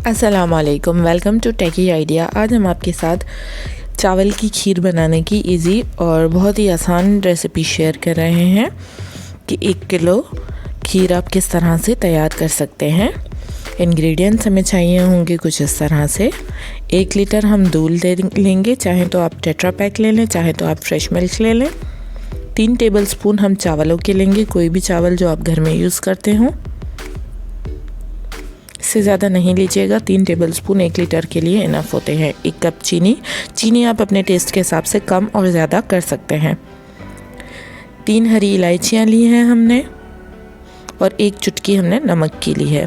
अस्सलामुअलैकुम, welcome to techy idea. आज हम आपके साथ चावल की खीर बनाने की इजी और बहुत ही आसान रेसिपी शेयर कर रहे हैं कि 1 किलो खीर आप किस तरह से तैयार कर सकते हैं। इंग्रेडिएंट्स हमें चाहिए होंगे कुछ इस तरह से। 1 लीटर हम दूध लेंगे, चाहे तो आप टेट्रा पैक ले लें, चाहे तो आप फ्रेश मिल्क ले लें। 3 टेबलस्पून हम चावलों के लेंगे, कोई भी चावल जो आप घर में यूज़ करते हों। इससे ज़्यादा नहीं लीजिएगा, 3 टेबलस्पून 1 लीटर के लिए इनफ होते हैं। 1 कप चीनी आप अपने टेस्ट के हिसाब से कम और ज़्यादा कर सकते हैं। 3 हरी इलायचियाँ ली हैं हमने और 1 चुटकी हमने नमक की ली है।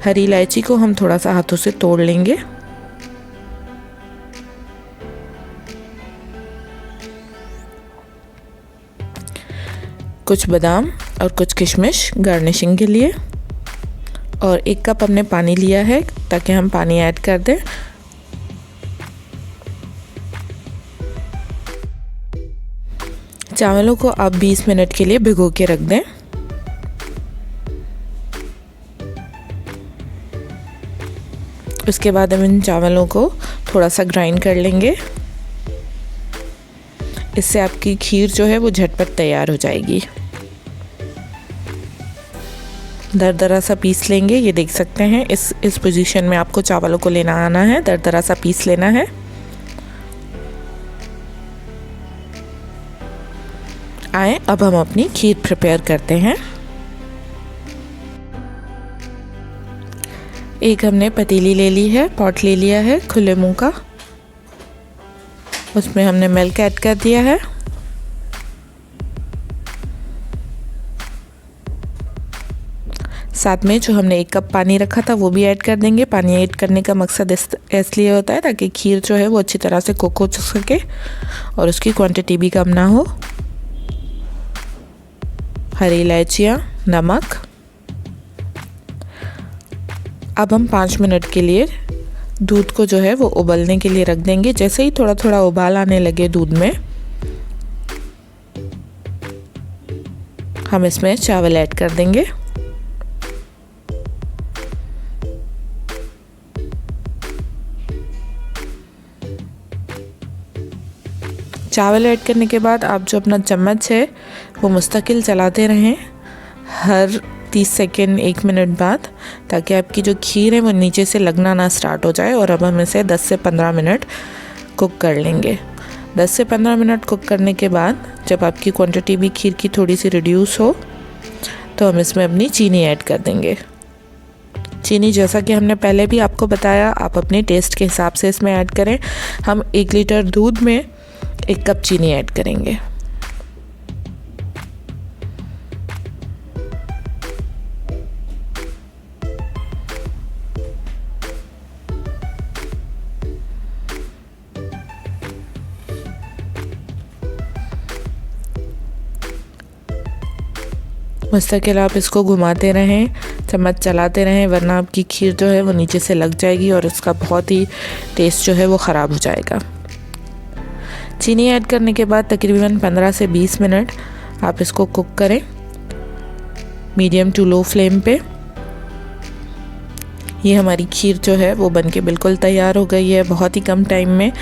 हरी इलायची को हम थोड़ा सा हाथों से तोड़ लेंगे। कुछ बादाम और कुछ किशमिश गार्निशिंग के लिए, और 1 कप हमने पानी लिया है ताकि हम पानी ऐड कर दें। चावलों को आप 20 मिनट के लिए भिगो के रख दें। उसके बाद हम इन चावलों को थोड़ा सा ग्राइंड कर लेंगे। इससे आपकी खीर जो है वो झटपट तैयार हो जाएगी। दरदरा सा पीस लेंगे, ये देख सकते हैं इस पोजीशन में आपको चावलों को लेना आना है, दरदरा सा पीस लेना है। आए अब हम अपनी खीर प्रिपेयर करते हैं। एक हमने पतीली ले ली है, पॉट ले लिया है खुले मुंह का। उसमें हमने मिल्क ऐड कर दिया है। साथ में जो हमने 1 कप पानी रखा था वो भी ऐड कर देंगे। पानी ऐड करने का मकसद इसलिए होता है ताकि खीर जो है वो अच्छी तरह से कुक हो सके और उसकी क्वांटिटी भी कम ना हो। हरी इलायचियाँ, नमक। अब हम 5 मिनट के लिए दूध को जो है वो उबलने के लिए रख देंगे। जैसे ही थोड़ा थोड़ा उबाल आने लगे दूध में, हम इसमें चावल ऐड कर देंगे। चावल ऐड करने के बाद आप जो अपना चम्मच है वो मुस्तकिल चलाते रहें हर 30 सेकेंड 1 मिनट बाद, ताकि आपकी जो खीर है वो नीचे से लगना ना स्टार्ट हो जाए। और अब हम इसे 10 से 15 मिनट कुक कर लेंगे। 10 से 15 मिनट कुक करने के बाद जब आपकी क्वांटिटी भी खीर की थोड़ी सी रिड्यूस हो तो हम इसमें अपनी चीनी ऐड कर देंगे। चीनी जैसा कि हमने पहले भी आपको बताया, आप अपने टेस्ट के हिसाब से इसमें ऐड करें। हम 1 लीटर दूध में 1 कप चीनी ऐड करेंगे। मुस्तकिल आप इसको घुमाते रहें, चम्मच चलाते रहें, वरना आपकी खीर जो है वो नीचे से लग जाएगी और उसका बहुत ही टेस्ट जो है वो ख़राब हो जाएगा। चीनी ऐड करने के बाद तकरीबन 15 से 20 मिनट आप इसको कुक करें मीडियम टू लो फ्लेम पे। ये हमारी खीर जो है वो बनके बिल्कुल तैयार हो गई है। बहुत ही कम टाइम में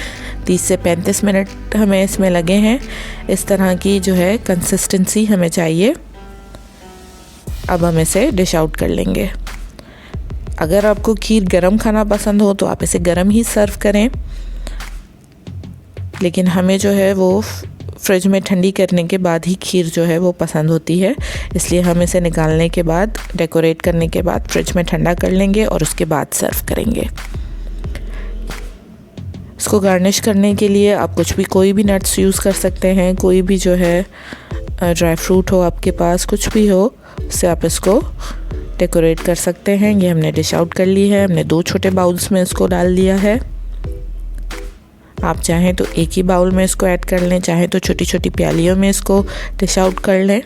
30 से 35 मिनट हमें इसमें लगे हैं। इस तरह की जो है कंसिस्टेंसी हमें चाहिए। अब हम इसे डिश आउट कर लेंगे। अगर आपको खीर गरम खाना पसंद हो तो आप इसे गरम ही सर्व करें, लेकिन हमें जो है वो फ्रिज में ठंडी करने के बाद ही खीर जो है वो पसंद होती है। इसलिए हम इसे निकालने के बाद, डेकोरेट करने के बाद फ्रिज में ठंडा कर लेंगे और उसके बाद सर्व करेंगे। इसको गार्निश करने के लिए आप कोई भी नट्स यूज़ कर सकते हैं। कोई भी जो है ड्राई फ्रूट हो आपके पास, कुछ भी हो, उससे आप इसको डेकोरेट कर सकते हैं। ये हमने डिश आउट कर ली है। हमने 2 छोटे बाउल्स में इसको डाल दिया है। आप चाहें तो एक ही बाउल में इसको ऐड कर लें, चाहें तो छोटी छोटी प्यालियों में इसको डिश आउट कर लें।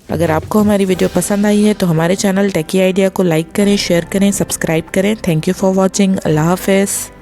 अगर आपको हमारी वीडियो पसंद आई है तो हमारे चैनल टेकी आइडिया को लाइक करें, शेयर करें, सब्सक्राइब करें। Thank you for watching. अल्लाह हाफ़िज़।